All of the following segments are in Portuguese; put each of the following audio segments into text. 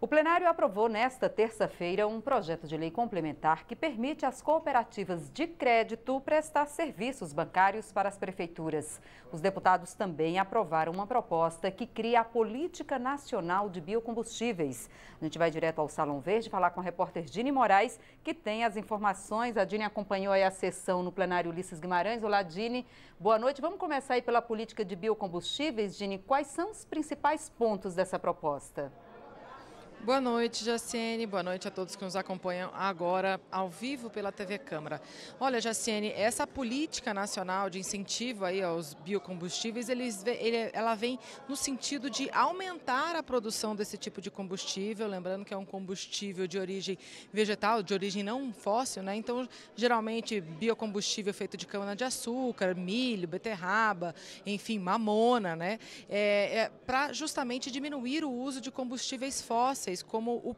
O plenário aprovou nesta terça-feira um projeto de lei complementar que permite às cooperativas de crédito prestar serviços bancários para as prefeituras. Os deputados também aprovaram uma proposta que cria a Política Nacional de Biocombustíveis. A gente vai direto ao Salão Verde falar com a repórter Dini Moraes, que tem as informações. A Dini acompanhou aí a sessão no plenário Ulisses Guimarães. Olá, Dini. Boa noite. Vamos começar aí pela política de biocombustíveis. Dini, quais são os principais pontos dessa proposta? Boa noite, Jaciene. Boa noite a todos que nos acompanham agora ao vivo pela TV Câmara. Olha, Jaciene, essa política nacional de incentivo aí aos biocombustíveis, ela vem no sentido de aumentar a produção desse tipo de combustível, lembrando que é um combustível de origem vegetal, de origem não fóssil, né? Então, geralmente, biocombustível feito de cana-de-açúcar, milho, beterraba, enfim, mamona, né? Para justamente diminuir o uso de combustíveis fósseis, como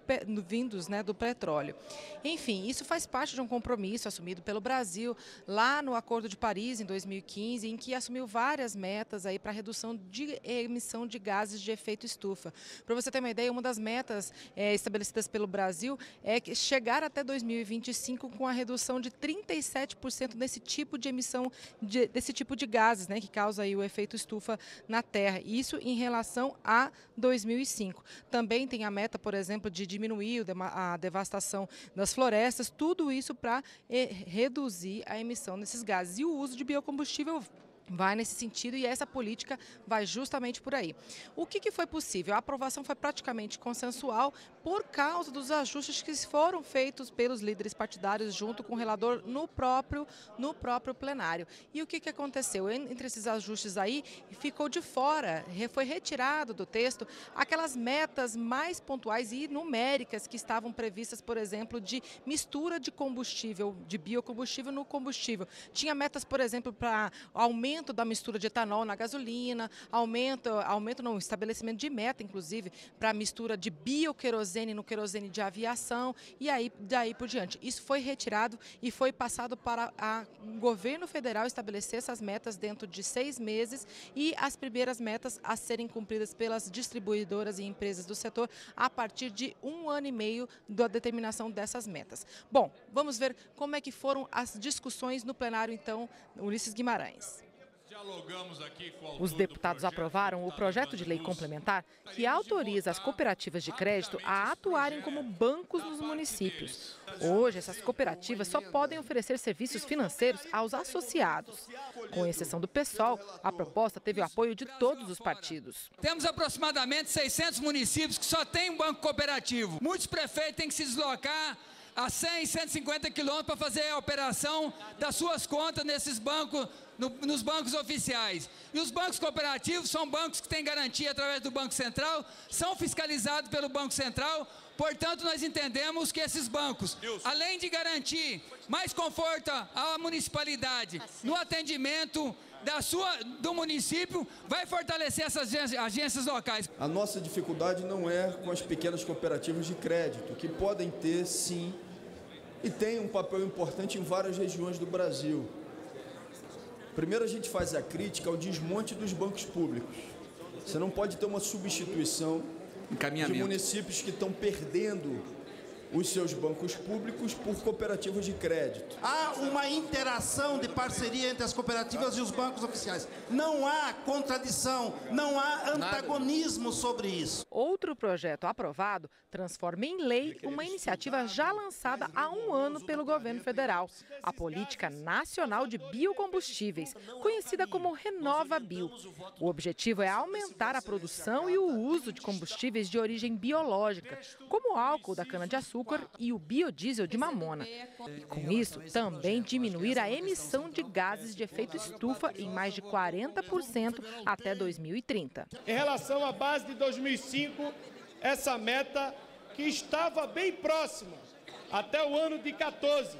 vindos, né, do petróleo. Enfim, isso faz parte de um compromisso assumido pelo Brasil lá no Acordo de Paris, em 2015, em que assumiu várias metas aí para redução de emissão de gases de efeito estufa. Para você ter uma ideia, uma das metas estabelecidas pelo Brasil é chegar até 2025 com a redução de 37% desse tipo de emissão, desse tipo de gases, né, que causa aí o efeito estufa na Terra. Isso em relação a 2005. Também tem a meta, por exemplo, de diminuir a devastação das florestas, tudo isso para reduzir a emissão desses gases. E o uso de biocombustível vai nesse sentido e essa política vai justamente por aí. O que foi possível? A aprovação foi praticamente consensual por causa dos ajustes que foram feitos pelos líderes partidários junto com o relator no próprio plenário. E o que aconteceu? Entre esses ajustes aí, ficou de fora, foi retirado do texto aquelas metas mais pontuais e numéricas que estavam previstas, por exemplo, de mistura de combustível, de biocombustível no combustível. Tinha metas, por exemplo, para aumento da mistura de etanol na gasolina, estabelecimento de meta, inclusive, para a mistura de bioquerosene no querosene de aviação e aí daí por diante. Isso foi retirado e foi passado para o governo federal estabelecer essas metas dentro de 6 meses e as primeiras metas a serem cumpridas pelas distribuidoras e empresas do setor a partir de 1 ano e meio da determinação dessas metas. Bom, vamos ver como é que foram as discussões no plenário, então, Ulisses Guimarães. Os deputados aprovaram o projeto de lei complementar que autoriza as cooperativas de crédito a atuarem como bancos nos municípios. Hoje, essas cooperativas só podem oferecer serviços financeiros aos associados. Com exceção do PSOL, a proposta teve o apoio de todos os partidos. Temos aproximadamente 600 municípios que só têm um banco cooperativo. Muitos prefeitos têm que se deslocar a 100, 150 quilômetros para fazer a operação das suas contas nesses bancos, nos bancos oficiais. E os bancos cooperativos são bancos que têm garantia através do Banco Central, são fiscalizados pelo Banco Central, portanto nós entendemos que esses bancos, além de garantir mais conforto à municipalidade no atendimento do município, vai fortalecer essas agências locais. A nossa dificuldade não é com as pequenas cooperativas de crédito, que podem ter, sim, e têm um papel importante em várias regiões do Brasil. Primeiro, a gente faz a crítica ao desmonte dos bancos públicos. Você não pode ter uma substituição de municípios que estão perdendo os seus bancos públicos por cooperativas de crédito. Há uma interação de parceria entre as cooperativas e os bancos oficiais. Não há contradição, não há antagonismo sobre isso. Outro projeto aprovado transforma em lei uma iniciativa já lançada há 1 ano pelo governo federal, a Política Nacional de Biocombustíveis, conhecida como RenovaBio. O objetivo é aumentar a produção e o uso de combustíveis de origem biológica, como o álcool da cana-de-açúcar e o biodiesel de mamona. E com isso, também diminuir a emissão de gases de efeito estufa em mais de 40% até 2030. Em relação à base de 2005, essa meta, que estava bem próxima até o ano de 14,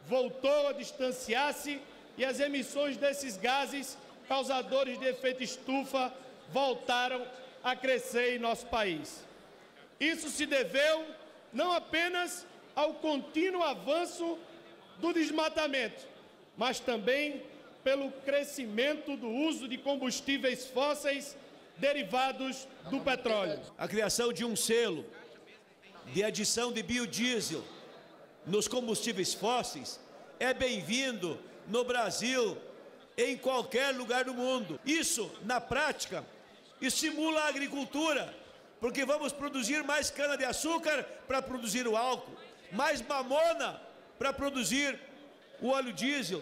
voltou a distanciar-se e as emissões desses gases causadores de efeito estufa voltaram a crescer em nosso país. Isso se deveu não apenas ao contínuo avanço do desmatamento, mas também pelo crescimento do uso de combustíveis fósseis derivados do petróleo. A criação de um selo de adição de biodiesel nos combustíveis fósseis é bem-vindo no Brasil, em qualquer lugar do mundo. Isso, na prática, estimula a agricultura, porque vamos produzir mais cana-de-açúcar para produzir o álcool, mais mamona para produzir o óleo diesel.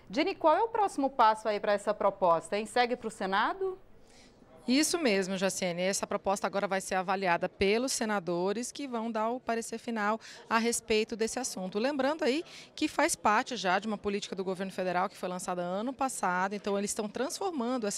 Dini, qual é o próximo passo aí para essa proposta, hein? Segue para o Senado? Isso mesmo, Jaciene. Essa proposta agora vai ser avaliada pelos senadores que vão dar o parecer final a respeito desse assunto. Lembrando aí que faz parte já de uma política do governo federal que foi lançada ano passado, então eles estão transformando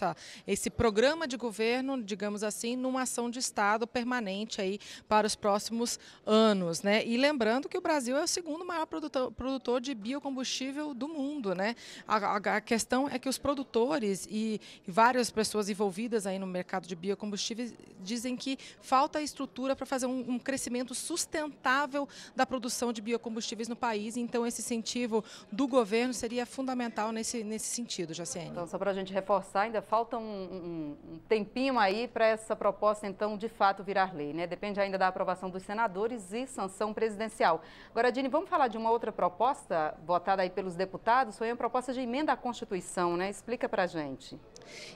esse programa de governo, digamos assim, numa ação de Estado permanente aí para os próximos anos, né? E lembrando que o Brasil é o segundo maior produtor de biocombustível do mundo, né? A questão é que os produtores e várias pessoas envolvidas aí no mercado de biocombustíveis dizem que falta estrutura para fazer um crescimento sustentável da produção de biocombustíveis no país. Então, esse incentivo do governo seria fundamental nesse sentido, Jaciene. Então, só para a gente reforçar, ainda falta um tempinho aí para essa proposta, então, de fato virar lei, né? Depende ainda da aprovação dos senadores e sanção presidencial. Agora, Dini, vamos falar de uma outra proposta votada aí pelos deputados? Foi uma proposta de emenda à Constituição, né? Explica para a gente.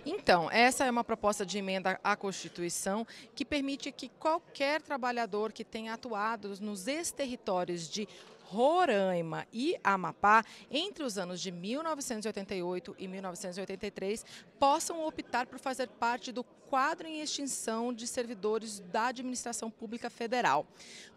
Então, essa é uma proposta de emenda à Constituição que permite que qualquer trabalhador que tenha atuado nos ex-territórios de Roraima e Amapá, entre os anos de 1988 e 1983, possam optar por fazer parte do quadro em extinção de servidores da administração pública federal.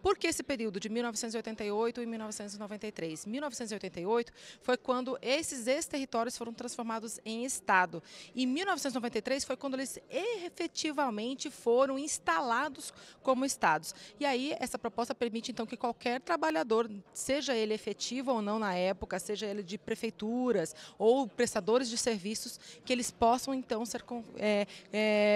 Por que esse período de 1988 e 1993? 1988 foi quando esses ex-territórios foram transformados em estado. E 1993 foi quando eles efetivamente foram instalados como estados. E aí essa proposta permite então que qualquer trabalhador, seja ele efetivo ou não na época, seja ele de prefeituras ou prestadores de serviços, que eles possam então ser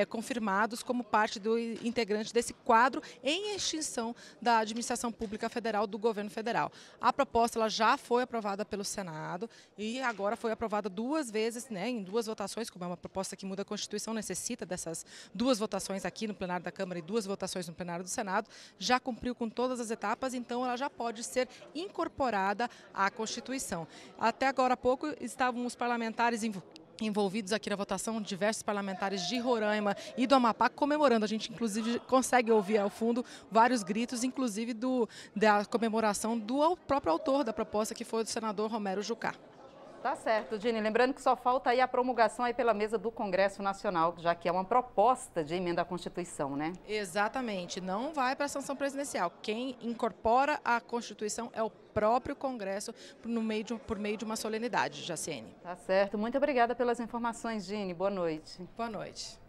confirmados como parte do integrante desse quadro em extinção da administração pública federal do governo federal. A proposta ela já foi aprovada pelo Senado e agora foi aprovada duas vezes, né, em duas votações, como é uma proposta que muda a Constituição, necessita dessas duas votações aqui no plenário da Câmara e duas votações no plenário do Senado, já cumpriu com todas as etapas, então ela já pode ser incorporada à Constituição. Até agora há pouco estavam os parlamentares envolvidos aqui na votação, diversos parlamentares de Roraima e do Amapá comemorando. A gente, inclusive, consegue ouvir ao fundo vários gritos, inclusive da comemoração do próprio autor da proposta, que foi o senador Romero Jucá. Tá certo, Dini. Lembrando que só falta aí a promulgação aí pela mesa do Congresso Nacional, já que é uma proposta de emenda à Constituição, né? Exatamente. Não vai para a sanção presidencial. Quem incorpora a Constituição é o próprio Congresso por meio de uma solenidade, Jaciene. Tá certo. Muito obrigada pelas informações, Dini. Boa noite. Boa noite.